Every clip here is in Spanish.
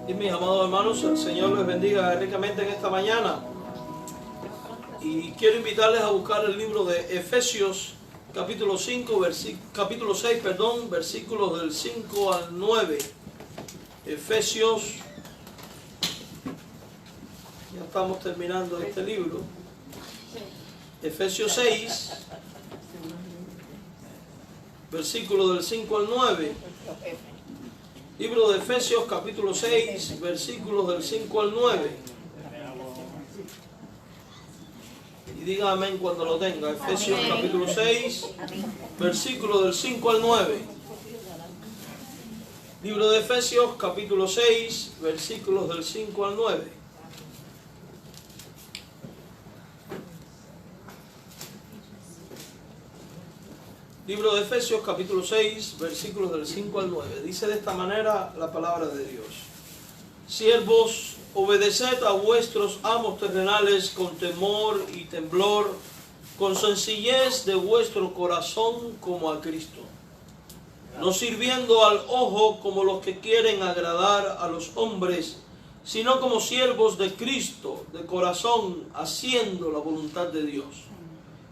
Y mis amados hermanos, el Señor les bendiga ricamente en esta mañana. Y quiero invitarles a buscar el libro de Efesios, capítulo 5, capítulo 6, versículos del 5 al 9. Efesios, ya estamos terminando este libro. Efesios 6, versículos del 5 al 9. Libro de Efesios, capítulo 6, versículos del 5 al 9. Y diga amén cuando lo tenga. Efesios, capítulo 6, versículos del 5 al 9. Libro de Efesios, capítulo 6, versículos del 5 al 9. Libro de Efesios, capítulo 6, versículos del 5 al 9. Dice de esta manera la palabra de Dios. Siervos, obedeced a vuestros amos terrenales con temor y temblor, con sencillez de vuestro corazón como a Cristo, no sirviendo al ojo como los que quieren agradar a los hombres, sino como siervos de Cristo, de corazón, haciendo la voluntad de Dios,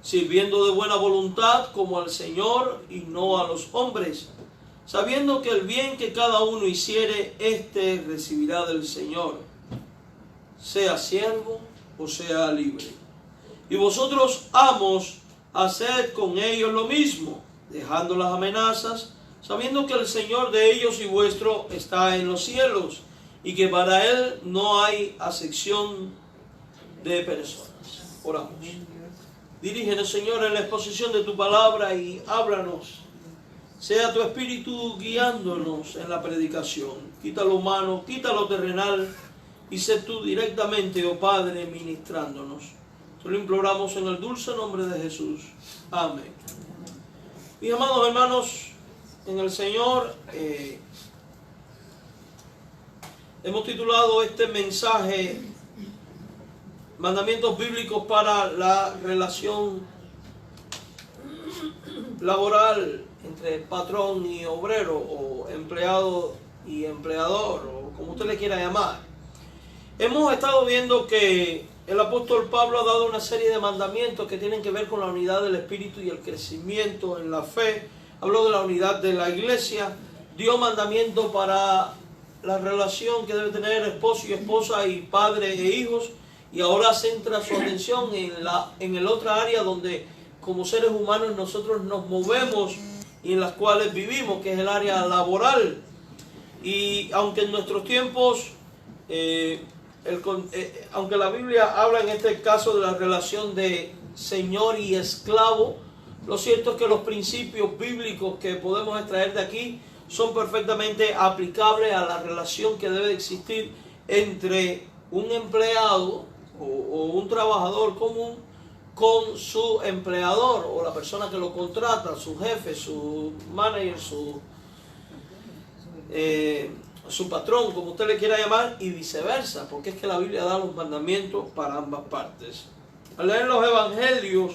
sirviendo de buena voluntad como al Señor y no a los hombres, sabiendo que el bien que cada uno hiciere, éste recibirá del Señor, sea siervo o sea libre. Y vosotros, amos, haced con ellos lo mismo, dejando las amenazas, sabiendo que el Señor de ellos y vuestro está en los cielos, y que para Él no hay acepción de personas. Oramos. Dirígenos, Señor, en la exposición de tu palabra y háblanos. Sea tu espíritu guiándonos en la predicación. Quita lo humano, quita lo terrenal y sé tú directamente, oh Padre, ministrándonos. Te lo imploramos en el dulce nombre de Jesús. Amén. Mis amados hermanos, en el Señor, hemos titulado este mensaje Mandamientos bíblicos para la relación laboral entre patrón y obrero, o empleado y empleador, o como usted le quiera llamar. Hemos estado viendo que el apóstol Pablo ha dado una serie de mandamientos que tienen que ver con la unidad del espíritu y el crecimiento en la fe. Habló de la unidad de la iglesia, dio mandamientos para la relación que debe tener esposo y esposa y padre e hijos. Y ahora centra su atención en el otra área donde como seres humanos nosotros nos movemos y en las cuales vivimos, que es el área laboral. Y aunque en nuestros tiempos, aunque la Biblia habla en este caso de la relación de señor y esclavo, lo cierto es que los principios bíblicos que podemos extraer de aquí son perfectamente aplicables a la relación que debe existir entre un empleado o un trabajador común con su empleador o la persona que lo contrata, su jefe, su manager, su patrón, como usted le quiera llamar, y viceversa, porque es que la Biblia da los mandamientos para ambas partes. Al leer los evangelios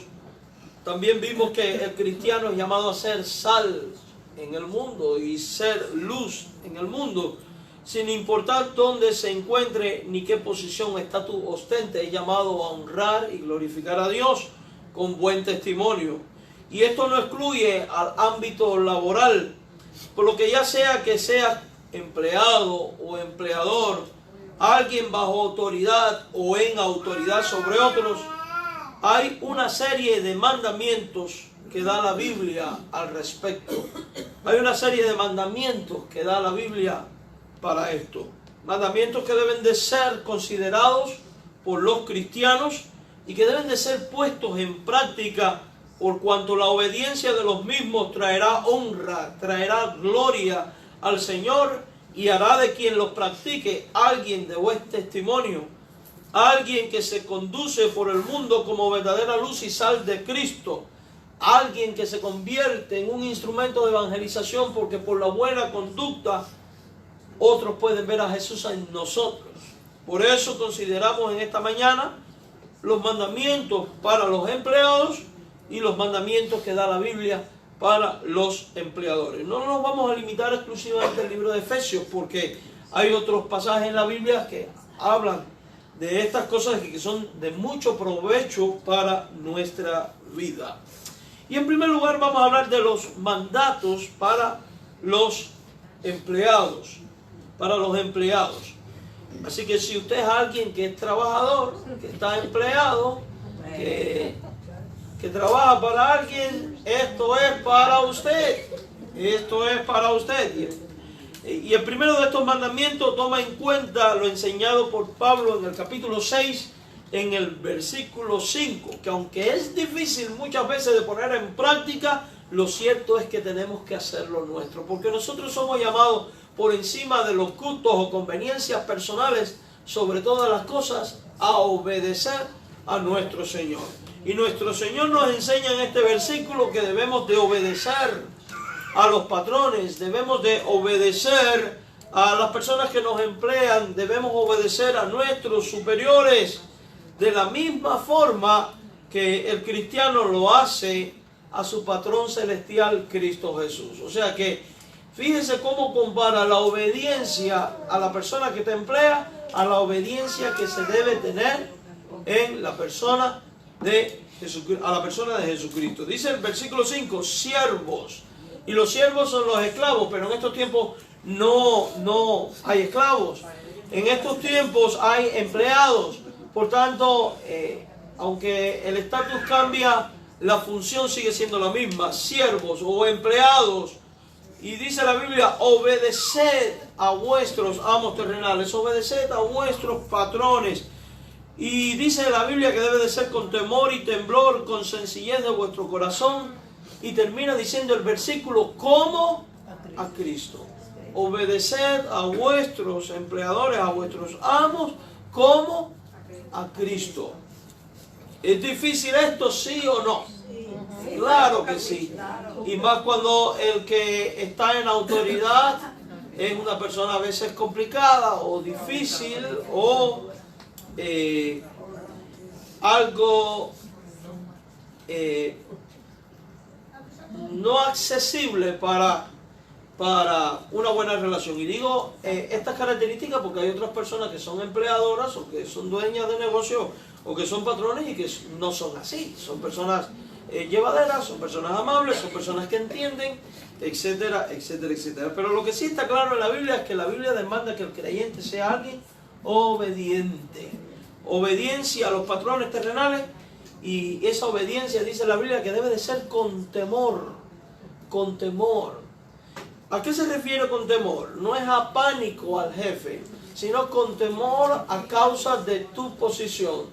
también vimos que el cristiano es llamado a ser sal en el mundo y ser luz en el mundo, sin importar dónde se encuentre ni qué posición o estatus ostente. Es llamado a honrar y glorificar a Dios con buen testimonio. Y esto no excluye al ámbito laboral, por lo que ya sea que seas empleado o empleador, alguien bajo autoridad o en autoridad sobre otros, hay una serie de mandamientos que da la Biblia al respecto. Hay una serie de mandamientos que da la Biblia para esto. Mandamientos que deben de ser considerados por los cristianos y que deben de ser puestos en práctica, por cuanto la obediencia de los mismos traerá honra, traerá gloria al Señor y hará de quien los practique alguien de buen testimonio, alguien que se conduce por el mundo como verdadera luz y sal de Cristo, alguien que se convierte en un instrumento de evangelización, porque por la buena conducta otros pueden ver a Jesús en nosotros. Por eso consideramos en esta mañana los mandamientos para los empleados y los mandamientos que da la Biblia para los empleadores. No nos vamos a limitar exclusivamente al libro de Efesios, porque Hay otros pasajes en la Biblia que hablan de estas cosas que son de mucho provecho para nuestra vida. Y en primer lugar vamos a hablar de los mandatos para los empleados. Para los empleados. Así que si usted es alguien que es trabajador, que está empleado, que trabaja para alguien, esto es para usted. Esto es para usted. Y el primero de estos mandamientos toma en cuenta lo enseñado por Pablo en el capítulo 6, en el versículo 5, que aunque es difícil muchas veces de poner en práctica, lo cierto es que tenemos que hacerlo nuestro, porque nosotros somos llamados por encima de los gustos o conveniencias personales, sobre todas las cosas, a obedecer a nuestro Señor. Y nuestro Señor nos enseña en este versículo que debemos de obedecer a los patrones, debemos de obedecer a las personas que nos emplean, debemos obedecer a nuestros superiores, de la misma forma que el cristiano lo hace a su patrón celestial, Cristo Jesús. O sea que fíjese cómo compara la obediencia a la persona que te emplea a la obediencia que se debe tener en la persona de Jesucristo, a la persona de Jesucristo. Dice el versículo 5, siervos. Y los siervos son los esclavos, pero en estos tiempos no hay esclavos. En estos tiempos hay empleados. Por tanto, aunque el estatus cambia, la función sigue siendo la misma. Siervos o empleados. Y dice la Biblia, obedeced a vuestros amos terrenales, obedeced a vuestros patrones. Y dice la Biblia que debe de ser con temor y temblor, con sencillez de vuestro corazón. Y termina diciendo el versículo, como a Cristo. Obedeced a vuestros empleadores, a vuestros amos, como a Cristo. ¿Es difícil esto, sí o no? Claro que sí. Y más cuando el que está en autoridad es una persona a veces complicada o difícil o algo no accesible para una buena relación. Y digo estas características porque hay otras personas que son empleadoras o que son dueñas de negocio o que son patrones y que no son así. Son personas llevaderas, son personas amables, son personas que entienden, etcétera, etcétera, etcétera. Pero lo que sí está claro en la Biblia es que la Biblia demanda que el creyente sea alguien obediente. Obediencia a los patrones terrenales, y esa obediencia dice la Biblia que debe de ser con temor. Con temor. ¿A qué se refiere con temor? No es a pánico al jefe, sino con temor a causa de tu posición.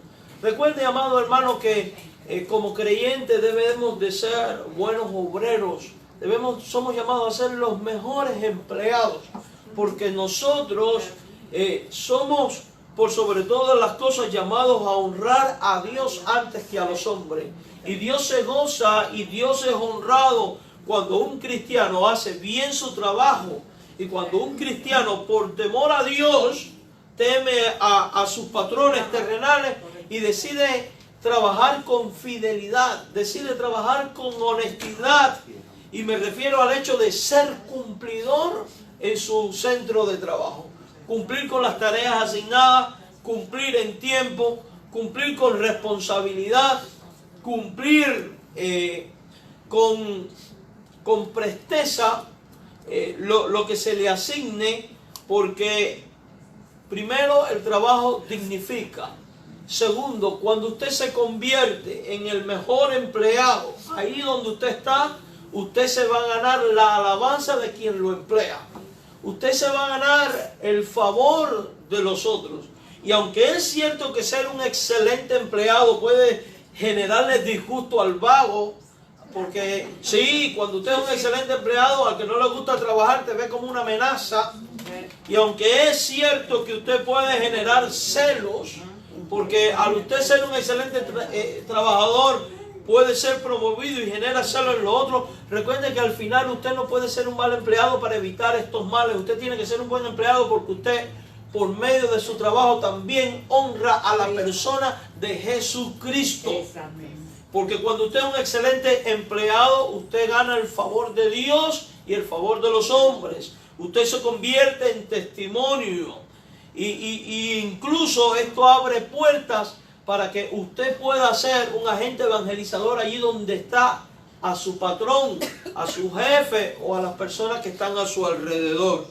Recuerde, amado hermano, que como creyentes debemos de ser buenos obreros. Somos llamados a ser los mejores empleados, porque nosotros somos, por sobre todas las cosas, llamados a honrar a Dios antes que a los hombres. Y Dios se goza y Dios es honrado cuando un cristiano hace bien su trabajo, y cuando un cristiano, por temor a Dios, teme a sus patrones terrenales y decide trabajar con fidelidad, decide trabajar con honestidad. Y me refiero al hecho de ser cumplidor en su centro de trabajo. Cumplir con las tareas asignadas, cumplir en tiempo, cumplir con responsabilidad, cumplir con presteza lo que se le asigne, porque primero el trabajo dignifica. Segundo, cuando usted se convierte en el mejor empleado, ahí donde usted está, usted se va a ganar la alabanza de quien lo emplea. Usted se va a ganar el favor de los otros. Y aunque es cierto que ser un excelente empleado puede generarle disgusto al vago, porque sí, cuando usted es un excelente empleado, al que no le gusta trabajar te ve como una amenaza. Y aunque es cierto que usted puede generar celos, porque al usted ser un excelente trabajador puede ser promovido y genera celos en lo otro, recuerde que al final usted no puede ser un mal empleado para evitar estos males. Usted tiene que ser un buen empleado porque usted, por medio de su trabajo, también honra a la persona de Jesucristo. Porque cuando usted es un excelente empleado, usted gana el favor de Dios y el favor de los hombres. usted se convierte en testimonio. Y incluso esto abre puertas para que usted pueda ser un agente evangelizador allí donde está a su patrón, a su jefe o a las personas que están a su alrededor.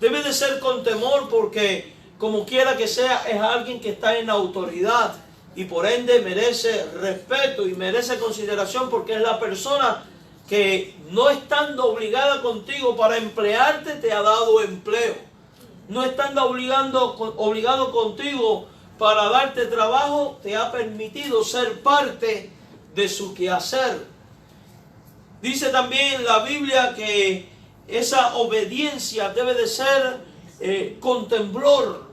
Debe de ser con temor porque como quiera que sea es alguien que está en autoridad y por ende merece respeto y merece consideración porque es la persona que no estando obligada contigo para emplearte te ha dado empleo. No estando obligado contigo para darte trabajo, te ha permitido ser parte de su quehacer. Dice también la Biblia que esa obediencia debe de ser con temblor,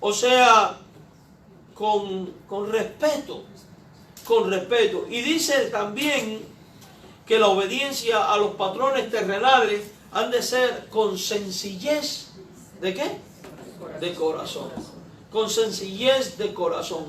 o sea, con respeto, Y dice también que la obediencia a los patrones terrenales han de ser con sencillez, ¿de qué? De corazón. Con sencillez de corazón.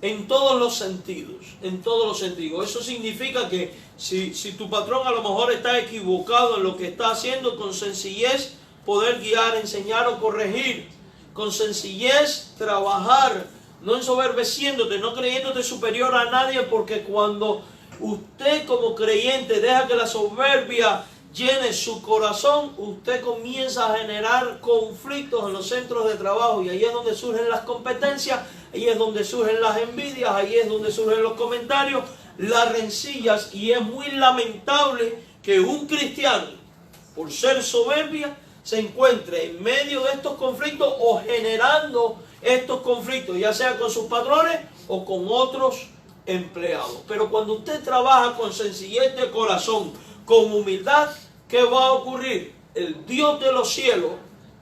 En todos los sentidos. Eso significa que si tu patrón a lo mejor está equivocado en lo que está haciendo, con sencillez poder guiar, enseñar o corregir. Con sencillez trabajar, no ensoberbeciéndote, no creyéndote superior a nadie, porque cuando usted como creyente deja que la soberbia llene su corazón, usted comienza a generar conflictos en los centros de trabajo y ahí es donde surgen las competencias, ahí es donde surgen las envidias, ahí es donde surgen los comentarios, las rencillas, y es muy lamentable que un cristiano, por ser soberbia, se encuentre en medio de estos conflictos o generando estos conflictos, ya sea con sus patrones o con otros empleados. Pero cuando usted trabaja con sencillez de corazón, con humildad, ¿qué va a ocurrir? El Dios de los cielos,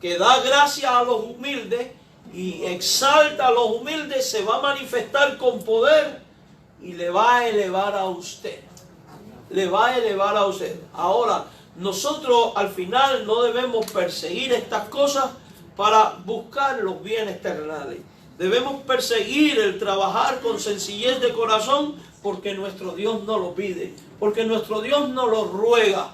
que da gracia a los humildes y exalta a los humildes, se va a manifestar con poder y le va a elevar a usted. Ahora, nosotros al final no debemos perseguir estas cosas para buscar los bienes terrenales. Debemos perseguir el trabajar con sencillez de corazón porque nuestro Dios nos lo pide, porque nuestro Dios nos lo ruega.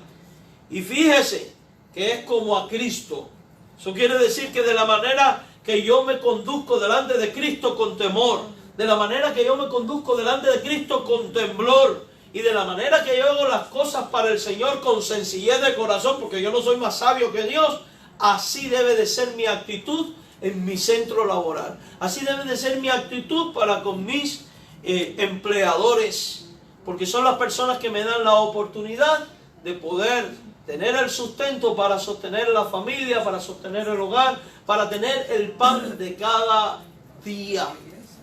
Y fíjese que es como a Cristo. Eso quiere decir que de la manera que yo me conduzco delante de Cristo con temor, de la manera que yo me conduzco delante de Cristo con temblor, y de la manera que yo hago las cosas para el Señor con sencillez de corazón, porque yo no soy más sabio que Dios, así debe de ser mi actitud en mi centro laboral. Así debe de ser mi actitud para con mis empleadores, porque son las personas que me dan la oportunidad de poder tener el sustento para sostener la familia, para sostener el hogar, para tener el pan de cada día.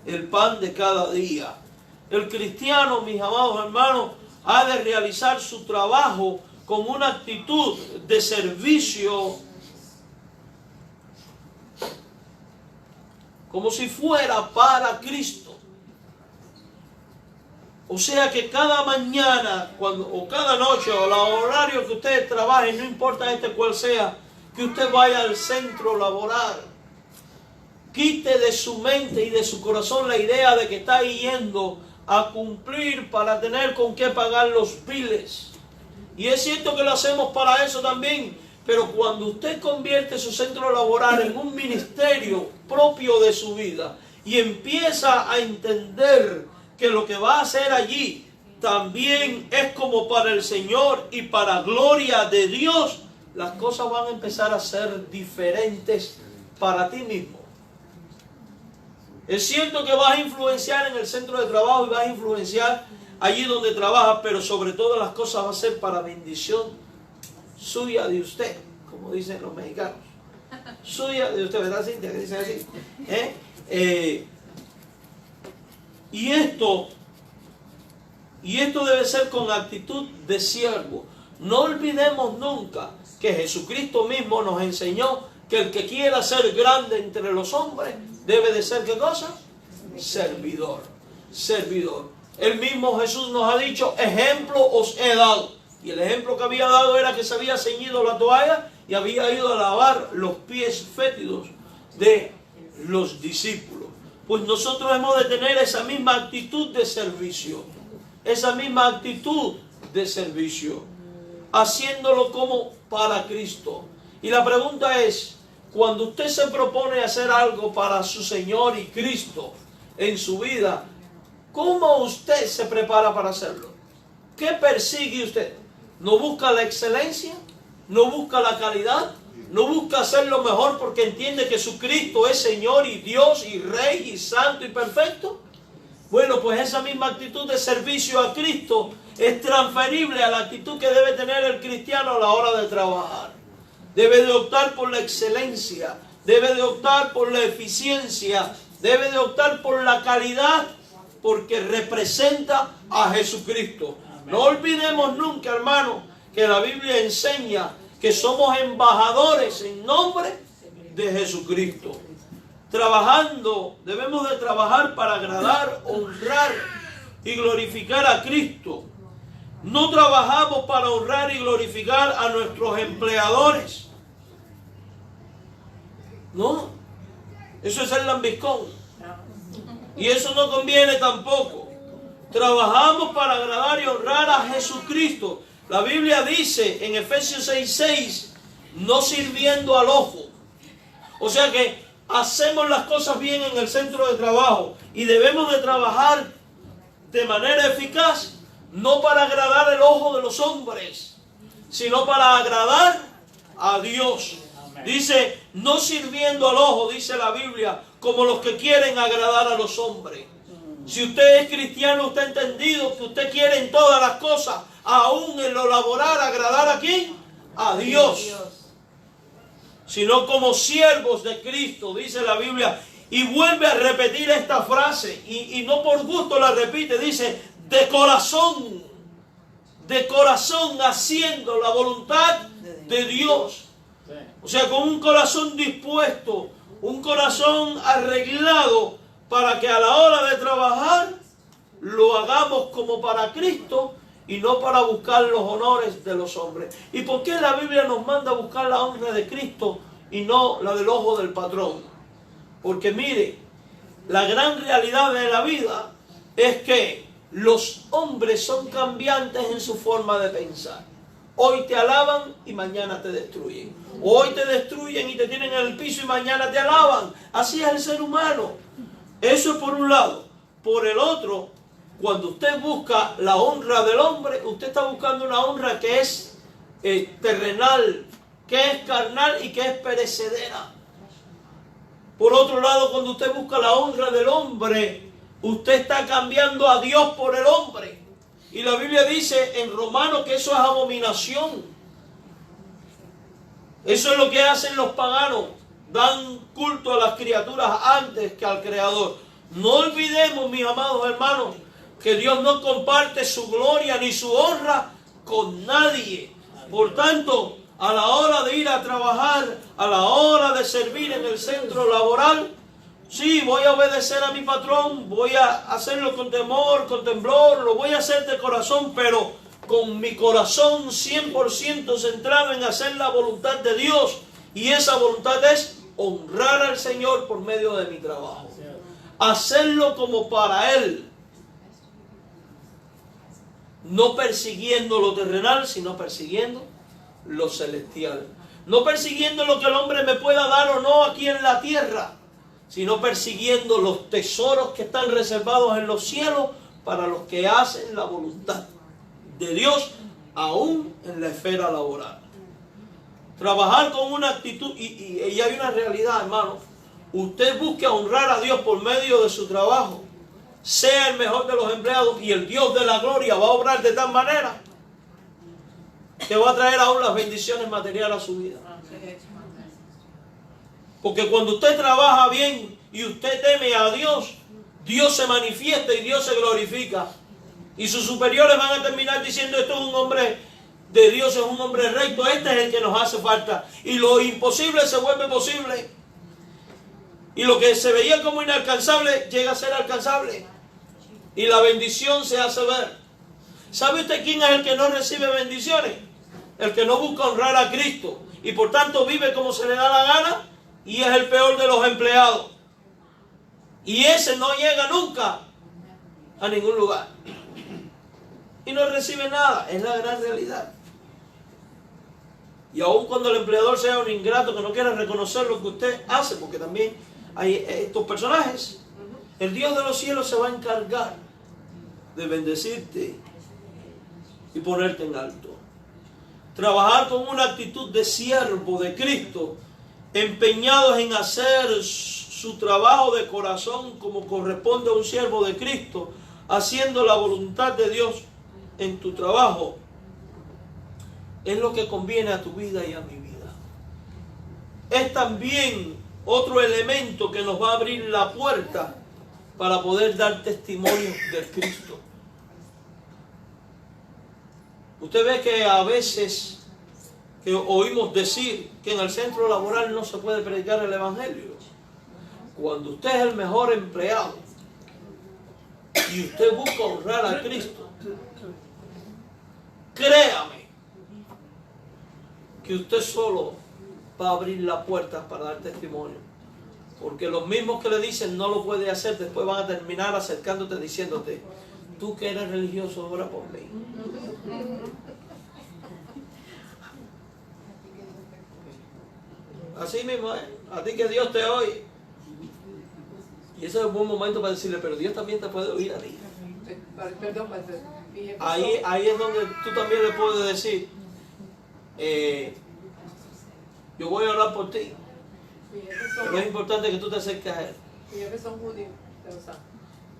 El pan de cada día. El cristiano, mis amados hermanos, ha de realizar su trabajo con una actitud de servicio, como si fuera para Cristo. O sea que cada mañana, o cada noche, o el horario que usted trabaje, no importa cuál sea, que usted vaya al centro laboral. Quite de su mente y de su corazón la idea de que está yendo a cumplir para tener con qué pagar los biles. Y es cierto que lo hacemos para eso también, pero cuando usted convierte su centro laboral en un ministerio propio de su vida y empieza a entender que lo que va a hacer allí también es como para el Señor y para gloria de Dios, las cosas van a empezar a ser diferentes para ti mismo. Es cierto que vas a influenciar en el centro de trabajo y vas a influenciar allí donde trabajas, pero sobre todas las cosas va a ser para bendición suya de usted, como dicen los mexicanos. Suya de usted, ¿verdad, Cintia? Que dicen así. Y esto debe ser con actitud de siervo. No olvidemos nunca que Jesucristo mismo nos enseñó que el que quiera ser grande entre los hombres debe de ser, ¿qué cosa? Servidor. El mismo Jesús nos ha dicho, ejemplo os he dado. Y el ejemplo que había dado era que se había ceñido la toalla y había ido a lavar los pies fétidos de los discípulos. Pues nosotros hemos de tener esa misma actitud de servicio. haciéndolo como para Cristo. Y la pregunta es, cuando usted se propone hacer algo para su Señor y Cristo en su vida, ¿cómo usted se prepara para hacerlo? ¿Qué persigue usted? ¿No busca la excelencia? ¿No busca la calidad? ¿No busca hacerlo mejor porque entiende que su Cristo es Señor y Dios y Rey y Santo y perfecto? Bueno, pues esa misma actitud de servicio a Cristo es transferible a la actitud que debe tener el cristiano a la hora de trabajar. Debe de optar por la excelencia, debe de optar por la eficiencia, debe de optar por la calidad, porque representa a Jesucristo. No olvidemos nunca, hermano, que la Biblia enseña que somos embajadores en nombre de Jesucristo. Trabajando, debemos de trabajar para agradar, honrar y glorificar a Cristo. No trabajamos para honrar y glorificar a nuestros empleadores. No, eso es el lambiscón. Y eso no conviene tampoco. Trabajamos para agradar y honrar a Jesucristo. La Biblia dice en Efesios 6:6, no sirviendo al ojo. O sea que hacemos las cosas bien en el centro de trabajo y debemos de trabajar de manera eficaz, no para agradar el ojo de los hombres, sino para agradar a Dios. Dice, no sirviendo al ojo, dice la Biblia, como los que quieren agradar a los hombres. Si usted es cristiano, usted ha entendido que usted quiere en todas las cosas, aún en lo laboral, agradar ¿a quién? A Dios. Sino como siervos de Cristo, dice la Biblia. Y vuelve a repetir esta frase, y no por gusto la repite, dice, de corazón haciendo la voluntad de Dios. O sea, con un corazón dispuesto, un corazón arreglado para que a la hora de trabajar lo hagamos como para Cristo y no para buscar los honores de los hombres. ¿Y por qué la Biblia nos manda a buscar la honra de Cristo y no la del ojo del patrón? Porque mire, la gran realidad de la vida es que los hombres son cambiantes en su forma de pensar. Hoy te alaban y mañana te destruyen. Hoy te destruyen y te tienen en el piso y mañana te alaban. Así es el ser humano. Eso es por un lado. Por el otro, cuando usted busca la honra del hombre, usted está buscando una honra que es terrenal, que es carnal y que es perecedera. Por otro lado, cuando usted busca la honra del hombre, usted está cambiando a Dios por el hombre. Y la Biblia dice en Romanos que eso es abominación. Eso es lo que hacen los paganos. Dan culto a las criaturas antes que al Creador. No olvidemos, mis amados hermanos, que Dios no comparte su gloria ni su honra con nadie. Por tanto, a la hora de ir a trabajar, a la hora de servir en el centro laboral, sí, voy a obedecer a mi patrón, voy a hacerlo con temor, con temblor, lo voy a hacer de corazón, pero con mi corazón 100% centrado en hacer la voluntad de Dios. Y esa voluntad es honrar al Señor por medio de mi trabajo. Hacerlo como para Él. No persiguiendo lo terrenal, sino persiguiendo lo celestial. No persiguiendo lo que el hombre me pueda dar o no aquí en la tierra, sino persiguiendo los tesoros que están reservados en los cielos para los que hacen la voluntad de Dios, aún en la esfera laboral. Trabajar con una actitud, y hay una realidad, hermano. Usted busque honrar a Dios por medio de su trabajo, sea el mejor de los empleados, y el Dios de la gloria va a obrar de tal manera que va a traer aún las bendiciones materiales a su vida. Porque cuando usted trabaja bien y usted teme a Dios, Dios se manifiesta y Dios se glorifica. Y sus superiores van a terminar diciendo, esto es un hombre de Dios, es un hombre recto, este es el que nos hace falta. Y lo imposible se vuelve posible. Y lo que se veía como inalcanzable llega a ser alcanzable. Y la bendición se hace ver. ¿Sabe usted quién es el que no recibe bendiciones? El que no busca honrar a Cristo. Y por tanto vive como se le da la gana. Y es el peor de los empleados. Y ese no llega nunca a ningún lugar. Y no recibe nada. Es la gran realidad. Y aun cuando el empleador sea un ingrato que no quiera reconocer lo que usted hace, porque también hay estos personajes, el Dios de los cielos se va a encargar de bendecirte y ponerte en alto. Trabajar con una actitud de siervo de Cristo, empeñados en hacer su trabajo de corazón como corresponde a un siervo de Cristo, haciendo la voluntad de Dios en tu trabajo, es lo que conviene a tu vida y a mi vida. Es también otro elemento que nos va a abrir la puerta para poder dar testimonio de Cristo. Usted ve que a veces que oímos decir que en el centro laboral no se puede predicar el Evangelio. Cuando usted es el mejor empleado y usted busca honrar a Cristo, créame que usted solo va a abrir la puerta para dar testimonio. Porque los mismos que le dicen no lo puede hacer, después van a terminar acercándote diciéndote, tú que eres religioso, ora por mí. Así mismo, a ti que Dios te oye. Y ese es un buen momento para decirle, pero Dios también te puede oír a ti. Perdón, ahí es donde tú también le puedes decir, yo voy a orar por ti. Pero es importante que tú te acerques a él. Mis jefes son judíos, pero saben.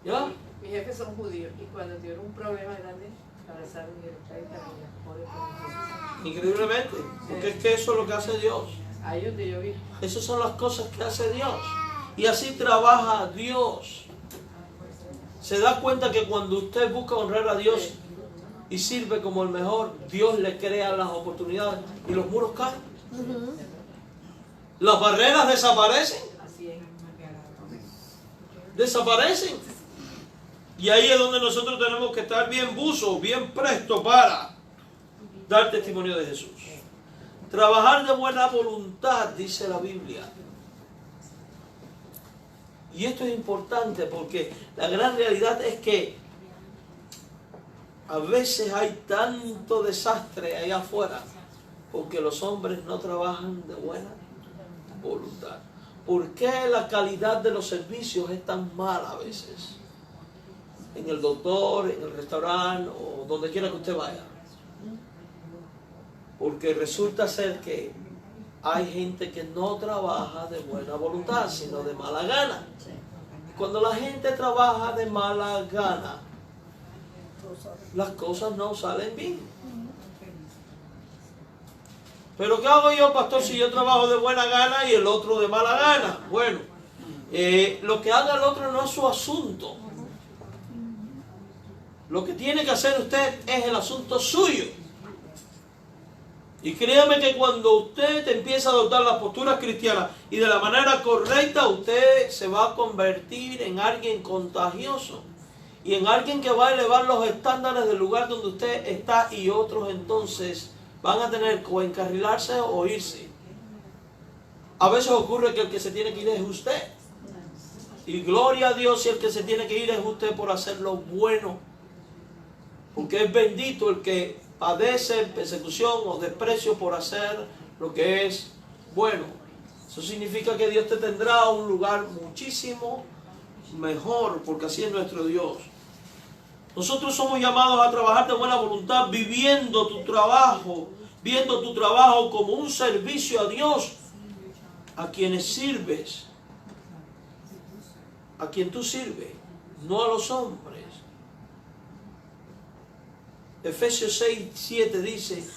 ¿Ya? Mis jefes son judíos y cuando tuvieron un problema grande, abrazaron y dijeron, tráete a ella, ore por nosotros. Increíblemente, porque es que eso es lo que hace Dios. Ahí donde yo vi. Esas son las cosas que hace Dios. Y así trabaja Dios. Se da cuenta que cuando usted busca honrar a Dios y sirve como el mejor, Dios le crea las oportunidades y los muros caen. Las barreras desaparecen. Desaparecen. Y ahí es donde nosotros tenemos que estar bien buzos, bien prestos para dar testimonio de Jesús. Trabajar de buena voluntad, dice la Biblia. Y esto es importante porque la gran realidad es que a veces hay tanto desastre allá afuera porque los hombres no trabajan de buena voluntad. ¿Por qué la calidad de los servicios es tan mala a veces? En el doctor, en el restaurante o donde quiera que usted vaya. Porque resulta ser que hay gente que no trabaja de buena voluntad, sino de mala gana. Cuando la gente trabaja de mala gana, las cosas no salen bien. Pero ¿qué hago yo, pastor, si yo trabajo de buena gana y el otro de mala gana? Bueno, lo que haga el otro no es su asunto. Lo que tiene que hacer usted es el asunto suyo. Y créame que cuando usted empieza a adoptar las posturas cristianas y de la manera correcta, usted se va a convertir en alguien contagioso. Y en alguien que va a elevar los estándares del lugar donde usted está y otros entonces van a tener que encarrilarse o irse. A veces ocurre que el que se tiene que ir es usted. Y gloria a Dios si el que se tiene que ir es usted por hacer lo bueno. Porque es bendito el que padece persecución o desprecio por hacer lo que es bueno. Eso significa que Dios te tendrá a un lugar muchísimo mejor, porque así es nuestro Dios. Nosotros somos llamados a trabajar de buena voluntad, viendo tu trabajo como un servicio a Dios, a quienes sirves, a quien tú sirves, no a los hombres. Efesios 6:7 dice,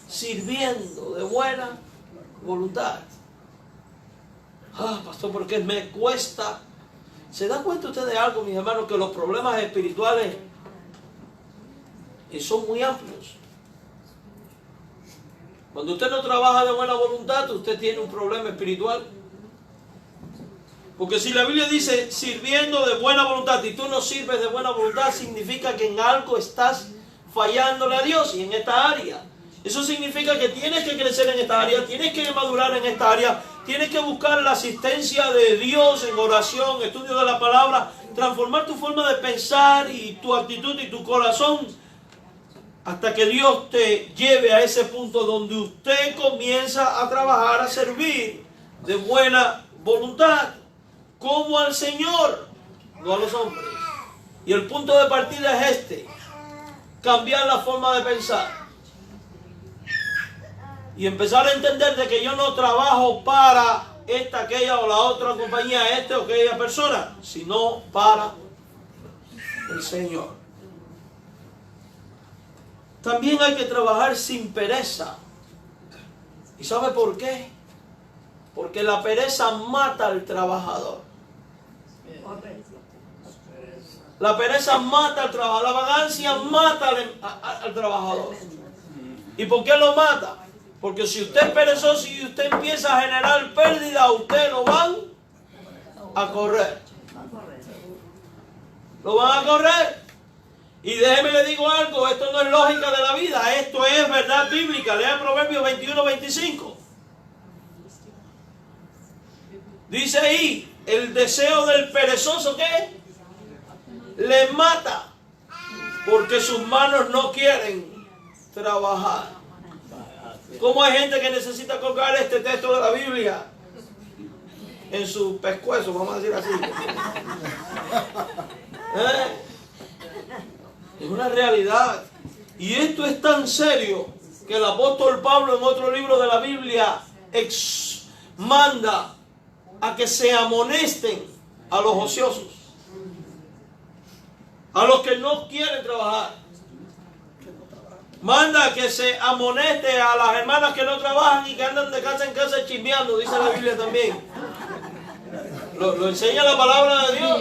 sirviendo de buena voluntad. Ah, pastor, ¿por qué me cuesta? ¿Se da cuenta usted de algo, mis hermanos, que los problemas espirituales son muy amplios? Cuando usted no trabaja de buena voluntad, usted tiene un problema espiritual. Porque si la Biblia dice sirviendo de buena voluntad y tú no sirves de buena voluntad, significa que en algo estás fallándole a Dios y en esta área. Eso significa que tienes que crecer en esta área, tienes que madurar en esta área, tienes que buscar la asistencia de Dios en oración, estudio de la palabra, transformar tu forma de pensar y tu actitud y tu corazón hasta que Dios te lleve a ese punto donde usted comienza a trabajar, a servir de buena voluntad, como al Señor, no a los hombres. Y el punto de partida es este: cambiar la forma de pensar y empezar a entender de que yo no trabajo para esta, aquella o la otra compañía, este o aquella persona, sino para el Señor. También hay que trabajar sin pereza. ¿Y sabe por qué? Porque la pereza mata al trabajador. La pereza mata al trabajador. La vagancia mata al trabajador. ¿Y por qué lo mata? Porque si usted es perezoso y usted empieza a generar pérdida, usted lo van a correr. Lo van a correr. Y déjeme le digo algo, esto no es lógica de la vida, esto es verdad bíblica. Lea Proverbios 21-25. Dice ahí, el deseo del perezoso, ¿qué? Le mata, porque sus manos no quieren trabajar. ¿Cómo hay gente que necesita colgar este texto de la Biblia en su pescuezo, vamos a decir así? Es una realidad. Y esto es tan serio que el apóstol Pablo en otro libro de la Biblia manda a que se amonesten a los ociosos, a los que no quieren trabajar. Manda a que se amoneste a las hermanas que no trabajan y que andan de casa en casa chismeando, dice la Biblia también. Lo enseña la palabra de Dios.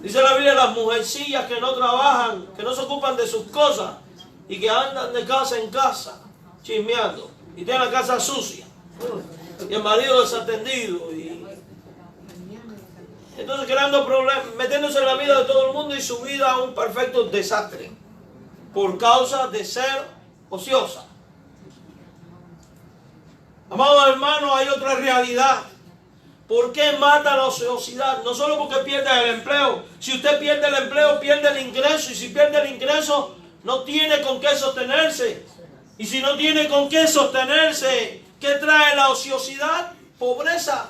Dice la Biblia, las mujercillas que no trabajan, que no se ocupan de sus cosas y que andan de casa en casa chismeando y tienen la casa sucia y el marido desatendido y entonces creando problemas, metiéndose en la vida de todo el mundo y su vida a un perfecto desastre por causa de ser ociosa. Amados hermanos, hay otra realidad. ¿Por qué mata la ociosidad? No solo porque pierde el empleo. Si usted pierde el empleo, pierde el ingreso. Y si pierde el ingreso, no tiene con qué sostenerse. Y si no tiene con qué sostenerse, ¿qué trae la ociosidad? Pobreza.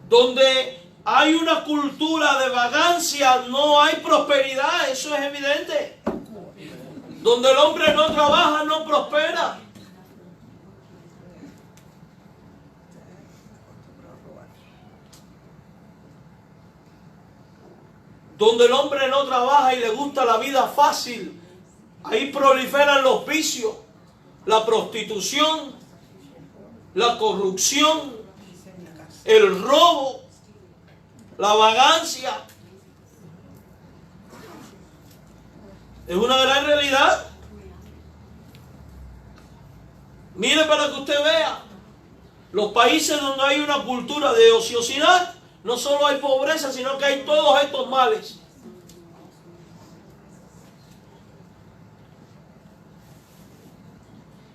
Donde hay una cultura de vagancia, no hay prosperidad. Eso es evidente. Donde el hombre no trabaja, no prospera. Donde el hombre no trabaja y le gusta la vida fácil, ahí proliferan los vicios, la prostitución, la corrupción, el robo, la vagancia. Es una gran realidad. Mire para que usted vea, los países donde hay una cultura de ociosidad, no solo hay pobreza, sino que hay todos estos males.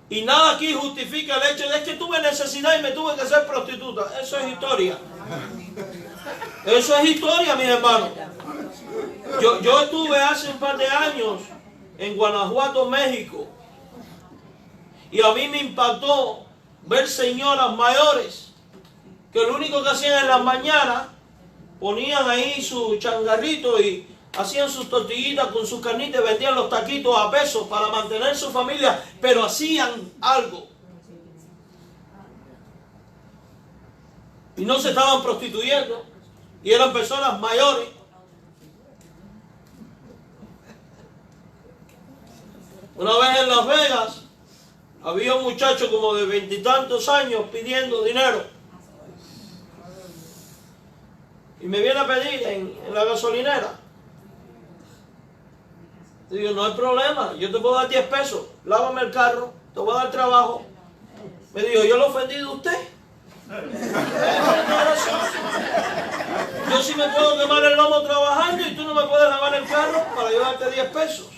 Y nada aquí justifica el hecho de que tuve necesidad y me tuve que ser prostituta. Eso es historia. Eso es historia, mis hermanos. Yo estuve hace un par de años en Guanajuato, México. Y a mí me impactó ver señoras mayores que lo único que hacían en las mañanas, ponían ahí su changarrito y hacían sus tortillitas con sus carnitas y vendían los taquitos a pesos para mantener su familia, pero hacían algo. Y no se estaban prostituyendo, y eran personas mayores. Una vez en Las Vegas, había un muchacho como de 20 y tantos años pidiendo dinero. Y me viene a pedir en la gasolinera. Digo, no hay problema, yo te puedo dar 10 pesos, lávame el carro, te voy a dar trabajo. Me dijo, ¿yo lo ofendí de usted? Yo sí me puedo quemar el lomo trabajando y tú no me puedes lavar el carro para yo darte 10 pesos.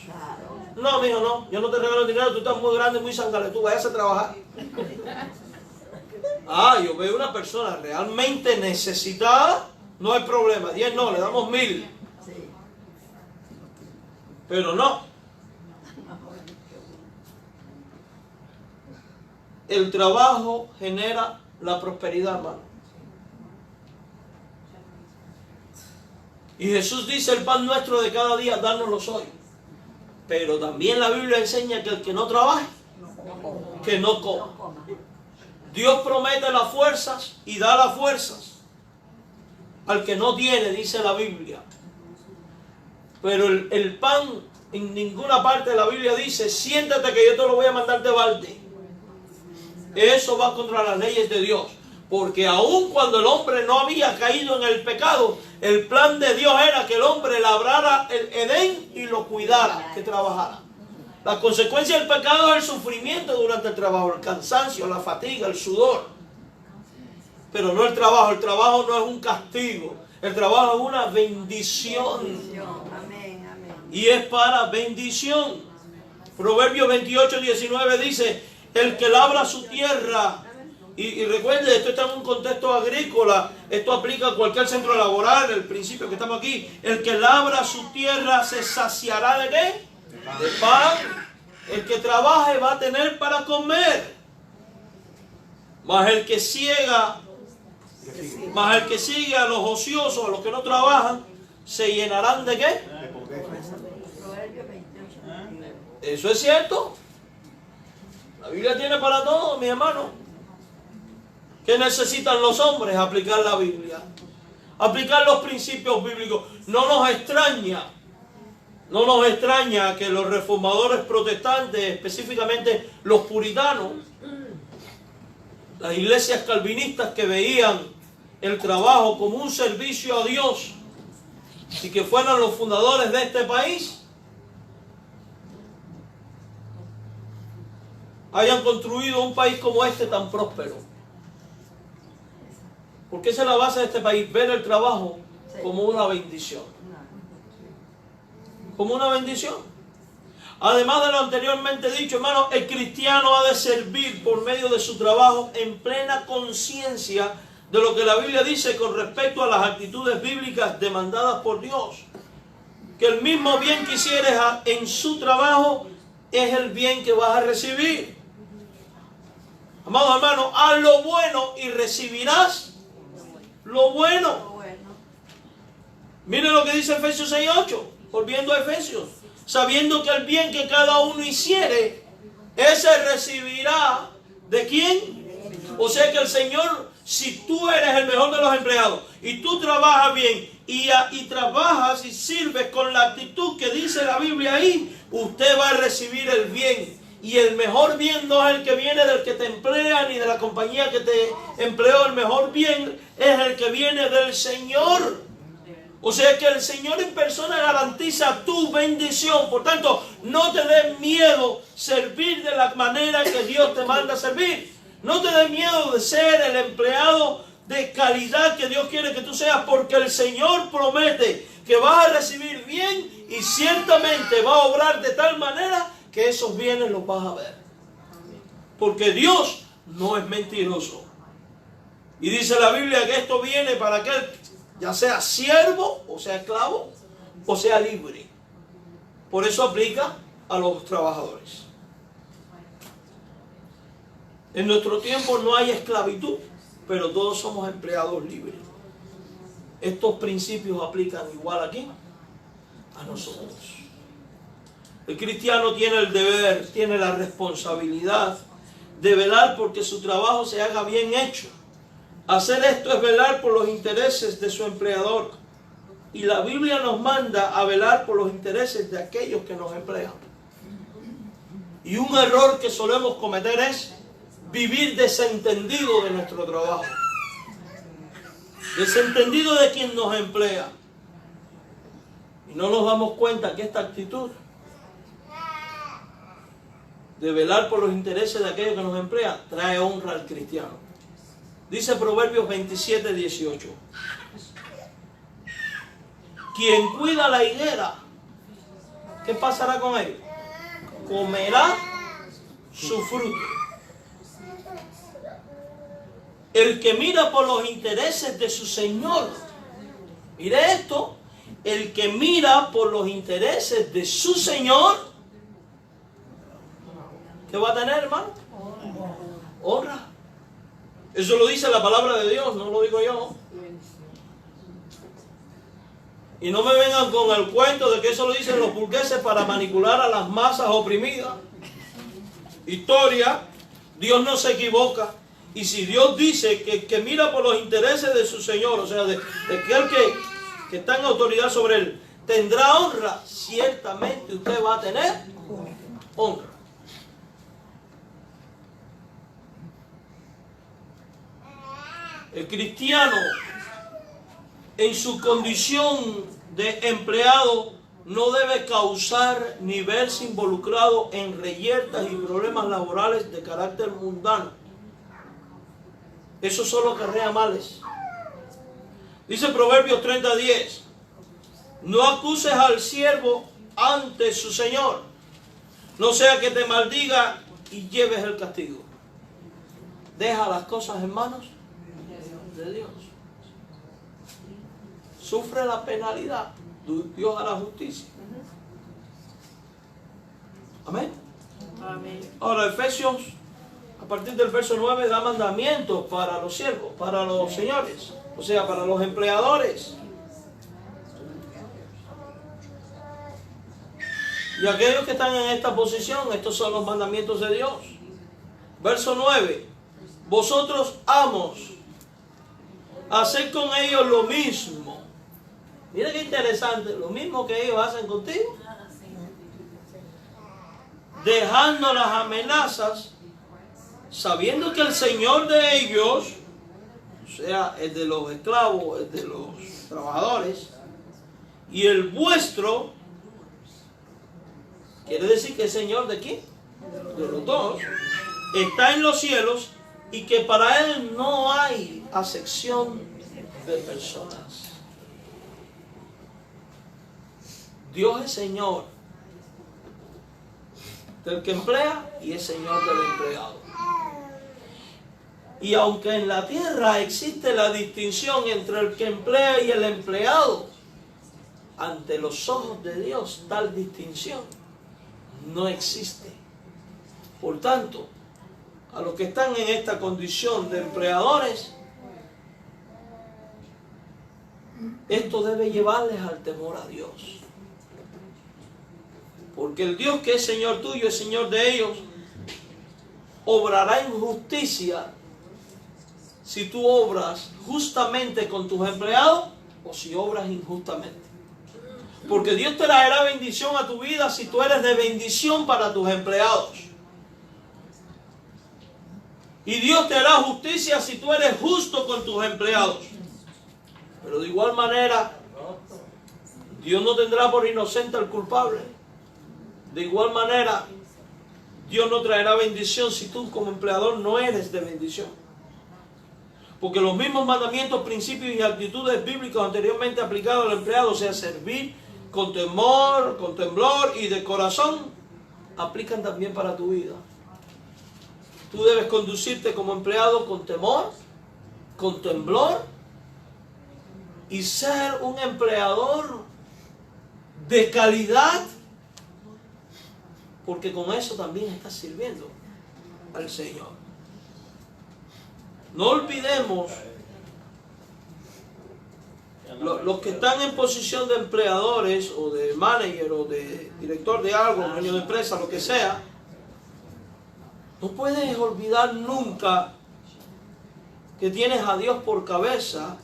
No, mijo, no, yo no te regalo el dinero, tú estás muy grande y muy sangrado, tú vayas a trabajar. Yo veo una persona realmente necesitada, no hay problema, 10 no, le damos 1000. Pero no. El trabajo genera la prosperidad, hermano. Y Jesús dice, el pan nuestro de cada día, dárnoslo hoy. Pero también la Biblia enseña que el que no trabaje, que no coma. Dios promete las fuerzas y da las fuerzas al que no tiene, dice la Biblia. Pero el pan, en ninguna parte de la Biblia dice, siéntate que yo te lo voy a mandar de balde. Eso va contra las leyes de Dios. Porque aun cuando el hombre no había caído en el pecado, el plan de Dios era que el hombre labrara el Edén y lo cuidara, que trabajara. La consecuencia del pecado es el sufrimiento durante el trabajo, el cansancio, la fatiga, el sudor. Pero no el trabajo. El trabajo no es un castigo. El trabajo es una bendición. Y es para bendición. Proverbios 28:19 dice, el que labra su tierra. Y recuerde, esto está en un contexto agrícola. Esto aplica a cualquier centro laboral. El principio que estamos aquí. El que labra su tierra se saciará ¿de qué? De pan. El que trabaje va a tener para comer. Mas el que sigue a los ociosos, a los que no trabajan, se llenarán ¿de qué? Eso es cierto. La Biblia tiene para todo, mi hermano. ¿Qué necesitan los hombres? Aplicar la Biblia. Aplicar los principios bíblicos. No nos extraña que los reformadores protestantes, específicamente los puritanos, las iglesias calvinistas que veían el trabajo como un servicio a Dios y que fueran los fundadores de este país, hayan construido un país como este tan próspero. Porque esa es la base de este país, ver el trabajo como una bendición. Como una bendición. Además de lo anteriormente dicho, hermano, el cristiano ha de servir por medio de su trabajo en plena conciencia de lo que la Biblia dice con respecto a las actitudes bíblicas demandadas por Dios. Que el mismo bien que hicieres en su trabajo es el bien que vas a recibir. Amado hermano, haz lo bueno y recibirás lo bueno. Miren lo que dice Efesios 6:8, volviendo a Efesios. Sabiendo que el bien que cada uno hiciere, ese recibirá ¿de quién? O sea que el Señor, si tú eres el mejor de los empleados y tú trabajas bien y trabajas y sirves con la actitud que dice la Biblia ahí, usted va a recibir el bien. Y el mejor bien no es el que viene del que te emplea ni de la compañía que te empleó. El mejor bien es el que viene del Señor. O sea que el Señor en persona garantiza tu bendición. Por tanto, no te des miedo servir de la manera que Dios te manda a servir. No te des miedo de ser el empleado de calidad que Dios quiere que tú seas, porque el Señor promete que vas a recibir bien y ciertamente va a obrar de tal manera que esos bienes los vas a ver. Porque Dios no es mentiroso. Y dice la Biblia que esto viene para aquel, ya sea siervo, o sea esclavo, o sea libre. Por eso aplica a los trabajadores. En nuestro tiempo no hay esclavitud, pero todos somos empleados libres. Estos principios aplican igual aquí a nosotros. El cristiano tiene el deber, tiene la responsabilidad de velar porque su trabajo se haga bien hecho. Hacer esto es velar por los intereses de su empleador. Y la Biblia nos manda a velar por los intereses de aquellos que nos emplean. Y un error que solemos cometer es vivir desentendido de nuestro trabajo. Desentendido de quien nos emplea. Y no nos damos cuenta que esta actitud de velar por los intereses de aquellos que nos emplean trae honra al cristiano. Dice Proverbios 27:18. Quien cuida la higuera, ¿qué pasará con él? Comerá su fruto. El que mira por los intereses de su Señor, mire esto, el que mira por los intereses de su Señor, ¿qué va a tener, hermano? Honra. Eso lo dice la palabra de Dios, no lo digo yo. Y no me vengan con el cuento de que eso lo dicen los burgueses para manipular a las masas oprimidas. Historia, Dios no se equivoca. Y si Dios dice que mira por los intereses de su Señor, o sea, de aquel que está en autoridad sobre él, tendrá honra, ciertamente usted va a tener honra. El cristiano, en su condición de empleado, no debe causar ni verse involucrado en reyertas y problemas laborales de carácter mundano. Eso solo acarrea males. Dice Proverbios 30:10, no acuses al siervo ante su Señor, no sea que te maldiga y lleves el castigo. Deja las cosas en manos de Dios. Sufre la penalidad, Dios hará justicia. Amén. Amén. Ahora Efesios, a partir del verso 9, da mandamientos para los siervos, para los señores, o sea, para los empleadores. Y aquellos que están en esta posición, estos son los mandamientos de Dios. Verso 9, vosotros amos, haced con ellos lo mismo. Mira qué interesante, lo mismo que ellos hacen contigo. Dejando las amenazas, sabiendo que el Señor de ellos, o sea, el de los esclavos, el de los trabajadores, y el vuestro, quiere decir que el Señor de quién, de los dos, está en los cielos y que para Él no hay acepción de personas. Dios es Señor del que emplea y es Señor del empleado. Y aunque en la tierra existe la distinción entre el que emplea y el empleado, ante los ojos de Dios tal distinción no existe. Por tanto, a los que están en esta condición de empleadores, esto debe llevarles al temor a Dios. Porque el Dios que es Señor tuyo, es Señor de ellos, obrará en justicia si tú obras justamente con tus empleados o si obras injustamente. Porque Dios te traerá bendición a tu vida si tú eres de bendición para tus empleados. Y Dios te hará justicia si tú eres justo con tus empleados. Pero de igual manera, Dios no tendrá por inocente al culpable. De igual manera, Dios no traerá bendición si tú como empleador no eres de bendición. Porque los mismos mandamientos, principios y actitudes bíblicas anteriormente aplicados al empleado, o sea, servir con temor, con temblor y de corazón, aplican también para tu vida. Tú debes conducirte como empleado con temor, con temblor y ser un empleador de calidad, porque con eso también estás sirviendo al Señor. No olvidemos, los que están en posición de empleadores o de manager o de director de algo, dueño de empresa, lo que sea, no puedes olvidar nunca que tienes a Dios por cabeza,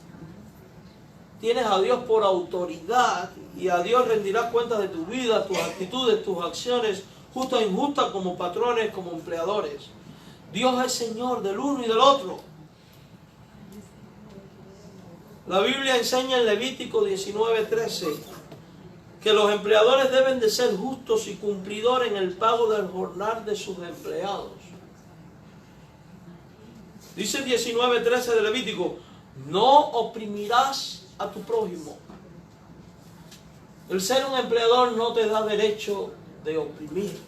tienes a Dios por autoridad y a Dios rendirás cuenta de tu vida, tus actitudes, tus acciones, justas e injustas como patrones, como empleadores. Dios es Señor del uno y del otro. La Biblia enseña en Levítico 19:13 que los empleadores deben de ser justos y cumplidores en el pago del jornal de sus empleados. Dice 19:13 de Levítico, no oprimirás a tu prójimo. El ser un empleador no te da derecho de oprimir.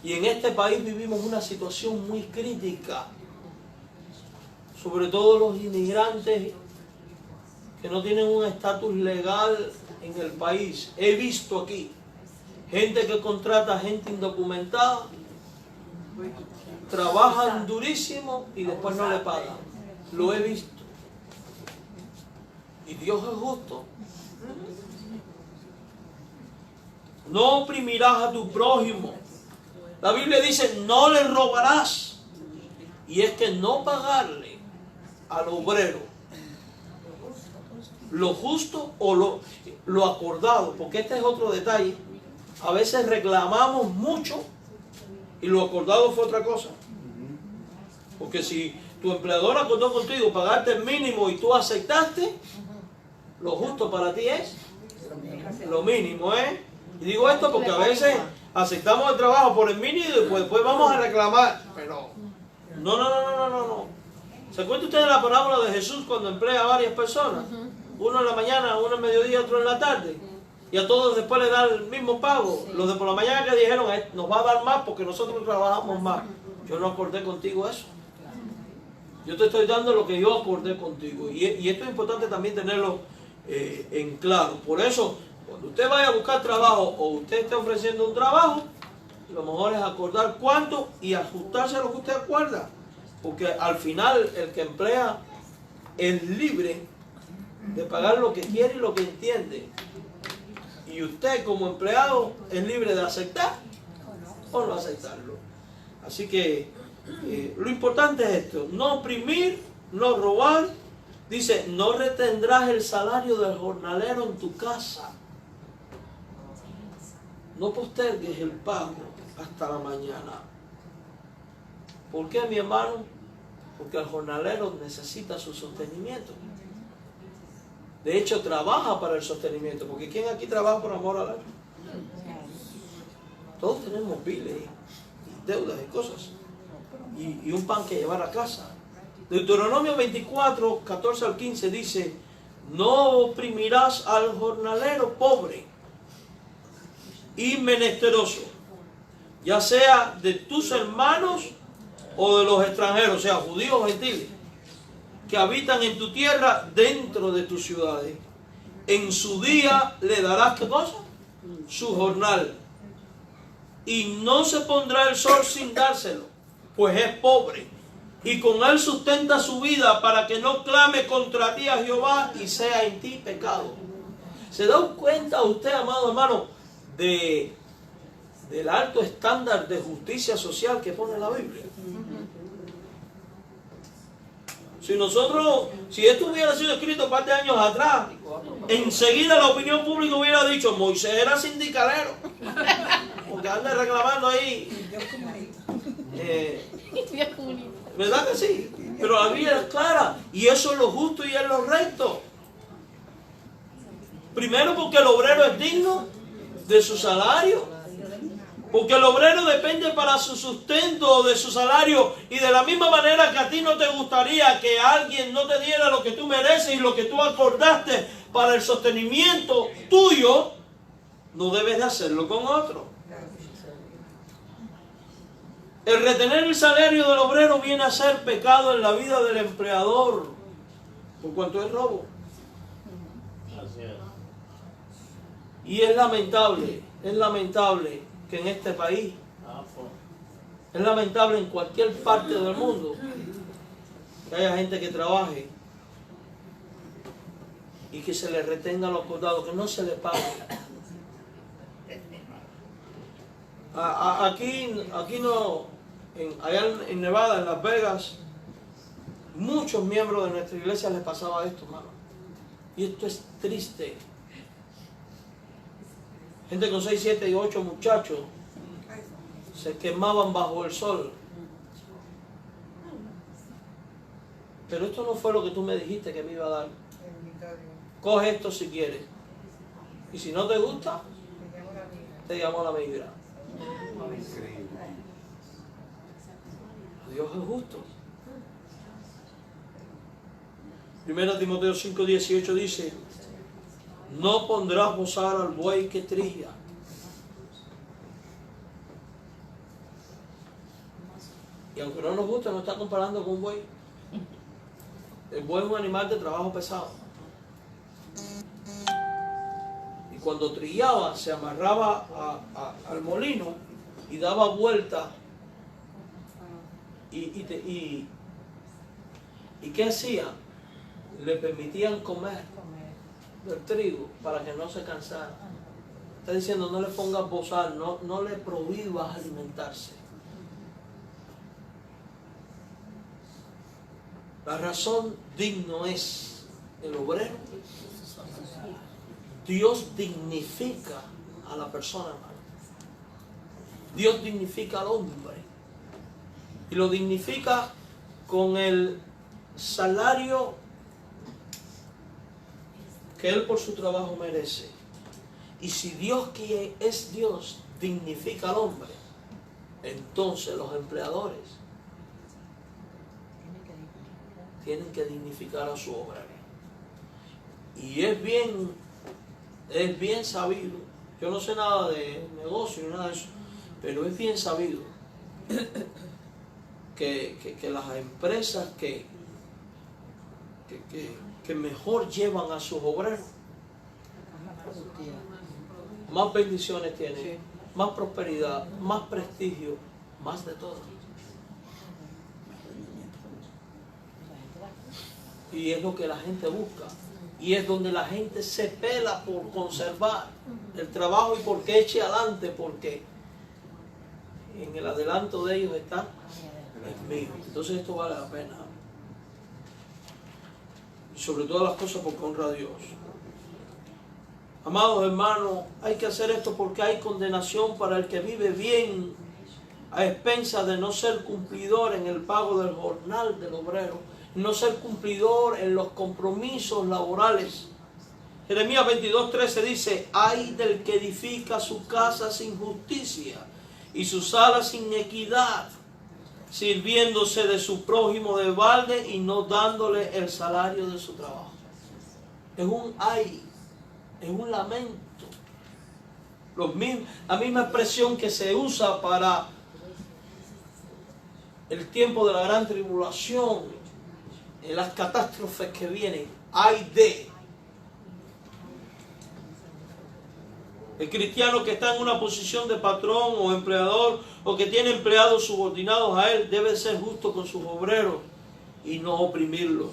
Y en este país vivimos una situación muy crítica, sobre todo los inmigrantes que no tienen un estatus legal en el país. He visto aquí gente que contrata gente indocumentada, trabajan durísimo y después no le pagan. Lo he visto. Y Dios es justo. No oprimirás a tu prójimo. La Biblia dice, no le robarás. Y es que no pagarle al obrero lo justo o lo acordado, porque este es otro detalle. A veces reclamamos mucho y lo acordado fue otra cosa. Porque si tu empleador acordó contigo pagarte el mínimo y tú aceptaste, lo justo para ti es lo mínimo, ¿eh? Y digo esto porque a veces aceptamos el trabajo por el mínimo y después vamos a reclamar. Pero no. ¿Se cuenta usted de la parábola de Jesús cuando emplea a varias personas? Uno en la mañana, uno en mediodía, otro en la tarde. Y a todos después le da el mismo pago. Los de por la mañana que dijeron, nos va a dar más porque nosotros trabajamos más. Yo no acordé contigo eso. Yo te estoy dando lo que yo acordé contigo. Y esto es importante también tenerlo en claro. Por eso, cuando usted vaya a buscar trabajo o usted esté ofreciendo un trabajo, lo mejor es acordar cuánto y ajustarse a lo que usted acuerda. Porque al final el que emplea es libre de pagar lo que quiere y lo que entiende. Y usted como empleado es libre de aceptar o no aceptarlo. Así que lo importante es esto: no oprimir, no robar. Dice, no retendrás el salario del jornalero en tu casa. No postergues el pago hasta la mañana. ¿Por qué, mi hermano? Porque el jornalero necesita su sostenimiento. De hecho, trabaja para el sostenimiento. Porque ¿quién aquí trabaja por amor al arte? Todos tenemos biles y deudas y cosas. Y un pan que llevar a casa. Deuteronomio 24, 14 al 15 dice, no oprimirás al jornalero pobre y menesteroso, ya sea de tus hermanos o de los extranjeros, o sea, judíos o gentiles, que habitan en tu tierra dentro de tus ciudades. En su día le darás, ¿qué cosa? Su jornal. Y no se pondrá el sol sin dárselo, pues es pobre. Y con él sustenta su vida para que no clame contra ti a Jehová y sea en ti pecado. ¿Se da cuenta usted, amado hermano, del alto estándar de justicia social que pone la Biblia? Si esto hubiera sido escrito un par de años atrás, enseguida la opinión pública hubiera dicho, Moisés era sindicalero, porque anda reclamando ahí. ¿Verdad que sí? Pero la Biblia es clara, y eso es lo justo y es lo recto. Primero porque el obrero es digno de su salario. Porque el obrero depende para su sustento de su salario, y de la misma manera que a ti no te gustaría que alguien no te diera lo que tú mereces y lo que tú acordaste para el sostenimiento tuyo, no debes de hacerlo con otro. El retener el salario del obrero viene a ser pecado en la vida del empleador, por cuanto es robo. Y es lamentable que en este país, es lamentable en cualquier parte del mundo, que haya gente que trabaje y que se le retenga los acordado, que no se le pague. Aquí no, allá en Nevada, en Las Vegas, muchos miembros de nuestra iglesia les pasaba esto, hermano. Y esto es triste. Gente con 6, 7 y 8 muchachos se quemaban bajo el sol. Pero esto no fue lo que tú me dijiste que me iba a dar. Coge esto si quieres. Y si no te gusta, te llamo a la migra. Dios es justo. 1 Timoteo 5:18 dice, no pondrás bozar al buey que trilla. Y aunque no nos guste, no está comparando con un buey. El buey es un animal de trabajo pesado. Y cuando trillaba, se amarraba al molino y daba vuelta. ¿Y qué hacían? Le permitían comer del trigo para que no se cansara. Está diciendo, no le pongas bozal, no le prohíbas alimentarse. La razón digno es el obrero. Dios dignifica a la persona, hermano. Dios dignifica al hombre. Y lo dignifica con el salario que él por su trabajo merece. Y si Dios, que es Dios, dignifica al hombre, entonces los empleadores tienen que dignificar a su obrero. Y es bien sabido, yo no sé nada de negocio ni nada de eso, pero es bien sabido que las empresas que mejor llevan a sus obreros, más bendiciones tienen, sí, más prosperidad, más prestigio, más de todo. Y es lo que la gente busca. Y es donde la gente se pela por conservar el trabajo y porque eche adelante, porque en el adelanto de ellos está el mío. Entonces esto vale la pena. Y sobre todas las cosas porque honra a Dios. Amados hermanos, hay que hacer esto porque hay condenación para el que vive bien a expensas de no ser cumplidor en el pago del jornal del obrero, no ser cumplidor en los compromisos laborales. Jeremías 22:13 dice, ay del que edifica su casa sin justicia y su sala sin equidad, sirviéndose de su prójimo de balde y no dándole el salario de su trabajo. Es un ay, es un lamento. La misma expresión que se usa para el tiempo de la gran tribulación, en las catástrofes que vienen, ay de. El cristiano que está en una posición de patrón o empleador o que tiene empleados subordinados a él debe ser justo con sus obreros y no oprimirlos.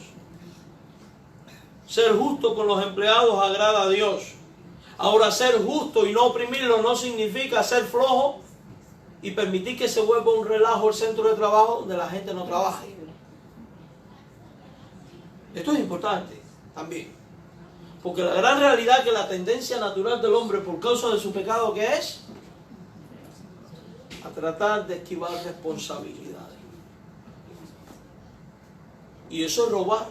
Ser justo con los empleados agrada a Dios. Ahora, ser justo y no oprimirlos no significa ser flojo y permitir que se vuelva un relajo el centro de trabajo donde la gente no trabaje. Esto es importante también. Porque la gran realidad es que la tendencia natural del hombre por causa de su pecado, ¿qué es? A tratar de esquivar responsabilidades. Y eso es robar.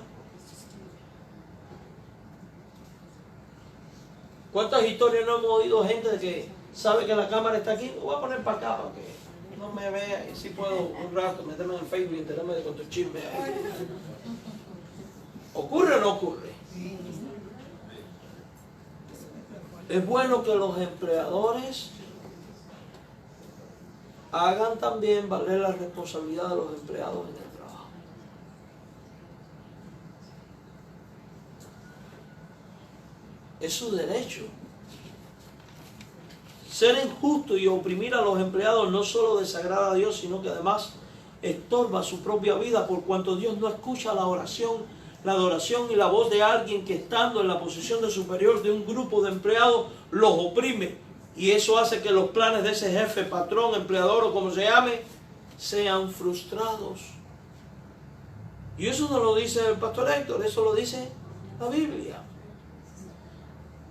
¿Cuántas historias no hemos oído gente de que sabe que la cámara está aquí? Lo voy a poner para acá para que no me vea y si puedo un rato meterme en el Facebook y enterarme de cuántos chismes hay. ¿Ocurre o no ocurre? Es bueno que los empleadores hagan también valer la responsabilidad de los empleados en el trabajo. Es su derecho. Ser injusto y oprimir a los empleados no solo desagrada a Dios, sino que además estorba su propia vida, por cuanto Dios no escucha la oración, la adoración y la voz de alguien que estando en la posición de superior de un grupo de empleados los oprime. Y eso hace que los planes de ese jefe, patrón, empleador o como se llame, sean frustrados. Y eso no lo dice el pastor Héctor, eso lo dice la Biblia.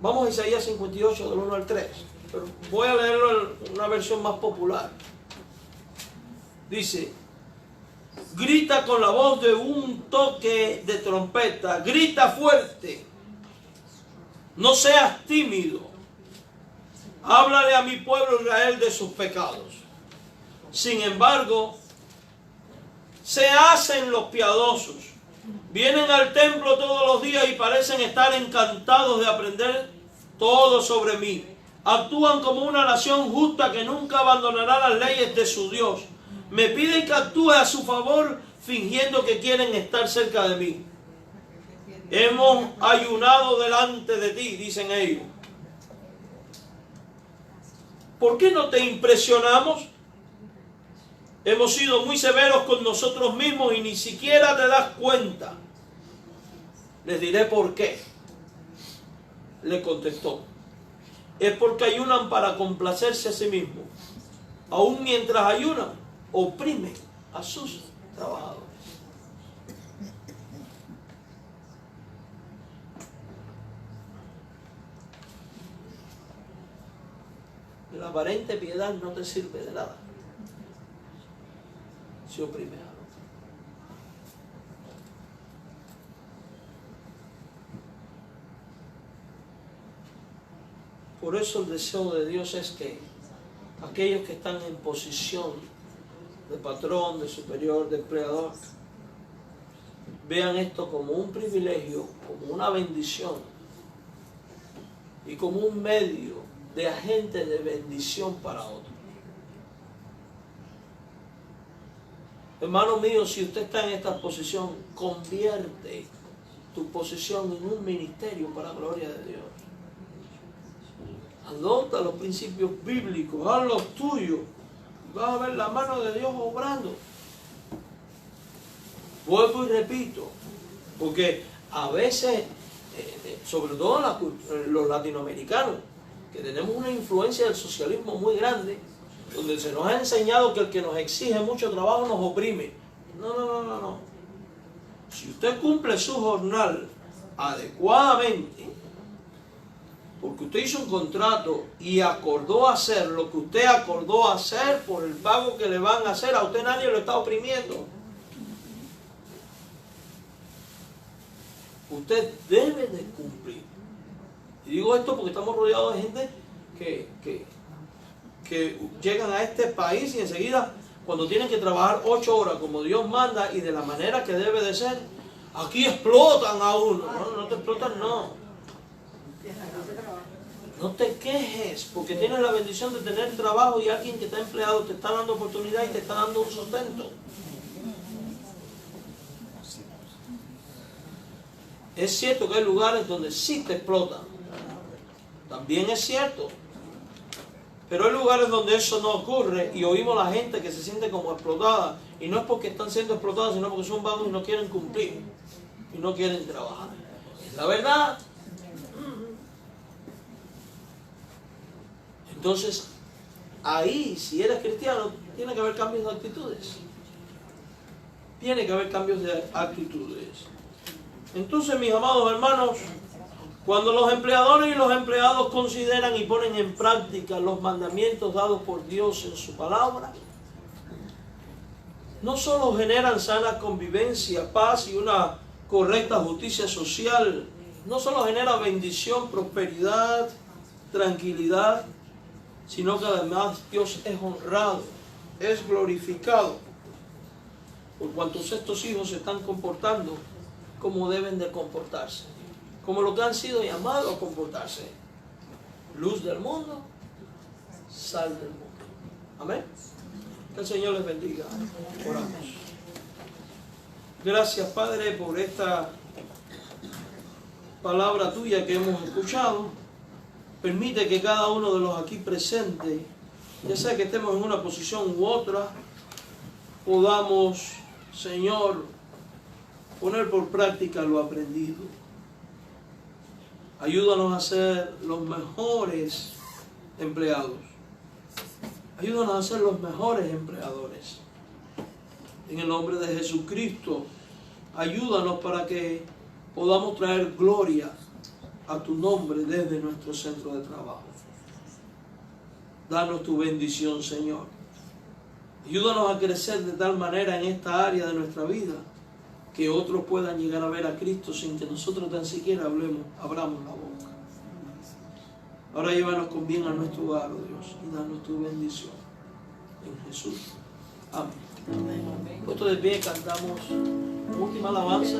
Vamos a Isaías 58, del 1 al 3. Pero voy a leerlo en una versión más popular. Dice, grita con la voz de un toque de trompeta, grita fuerte, no seas tímido, háblale a mi pueblo Israel de sus pecados. Sin embargo, se hacen los piadosos, vienen al templo todos los días y parecen estar encantados de aprender todo sobre mí. Actúan como una nación justa que nunca abandonará las leyes de su Dios. Me piden que actúe a su favor fingiendo que quieren estar cerca de mí. Hemos ayunado delante de ti, dicen ellos. ¿Por qué no te impresionamos? Hemos sido muy severos con nosotros mismos y ni siquiera te das cuenta. Les diré por qué. Le contestó. Es porque ayunan para complacerse a sí mismos. Aún mientras ayunan, oprimen a sus trabajadores. La aparente piedad no te sirve de nada si oprimes a otro. Por eso el deseo de Dios es que aquellos que están en posición de patrón, de superior, de empleador, vean esto como un privilegio, como una bendición y como un medio de agente de bendición para otros. Hermano mío, si usted está en esta posición, convierte tu posición en un ministerio para la gloria de Dios. Adopta los principios bíblicos, haz los tuyos. Vas a ver la mano de Dios obrando. Vuelvo y repito, porque a veces, sobre todo los latinoamericanos, que tenemos una influencia del socialismo muy grande, donde se nos ha enseñado que el que nos exige mucho trabajo nos oprime. No. Si usted cumple su jornal adecuadamente, porque usted hizo un contrato y acordó hacer lo que usted acordó hacer por el pago que le van a hacer, a usted nadie lo está oprimiendo. Usted debe de cumplir. Y digo esto porque estamos rodeados de gente que llegan a este país y enseguida, cuando tienen que trabajar 8 horas como Dios manda y de la manera que debe de ser, aquí explotan a uno. No te explotan, no. No te quejes, porque tienes la bendición de tener trabajo y alguien que está empleado te está dando oportunidad y te está dando un sustento. Es cierto que hay lugares donde sí te explotan. También es cierto. Pero hay lugares donde eso no ocurre y oímos a la gente que se siente como explotada. Y no es porque están siendo explotadas, sino porque son vagos y no quieren cumplir. Y no quieren trabajar. Es la verdad. Entonces, ahí, si eres cristiano, tiene que haber cambios de actitudes. Tiene que haber cambios de actitudes. Entonces, mis amados hermanos, cuando los empleadores y los empleados consideran y ponen en práctica los mandamientos dados por Dios en su palabra, no solo generan sana convivencia, paz y una correcta justicia social, no solo genera bendición, prosperidad, tranquilidad, sino que además Dios es honrado, es glorificado, por cuantos estos hijos se están comportando como deben de comportarse, como lo que han sido llamados a comportarse. Luz del mundo, sal del mundo. Amén. Que el Señor les bendiga. Oramos. Gracias, Padre, por esta palabra tuya que hemos escuchado. Permite que cada uno de los aquí presentes, ya sea que estemos en una posición u otra, podamos, Señor, poner por práctica lo aprendido. Ayúdanos a ser los mejores empleados. Ayúdanos a ser los mejores empleadores. En el nombre de Jesucristo, ayúdanos para que podamos traer gloria a tu nombre desde nuestro centro de trabajo. Danos tu bendición, Señor. Ayúdanos a crecer de tal manera en esta área de nuestra vida que otros puedan llegar a ver a Cristo sin que nosotros tan siquiera abramos la boca. Ahora llévanos con bien a nuestro hogar, oh Dios, y danos tu bendición. En Jesús. Amén. Puesto de pie, cantamos última alabanza.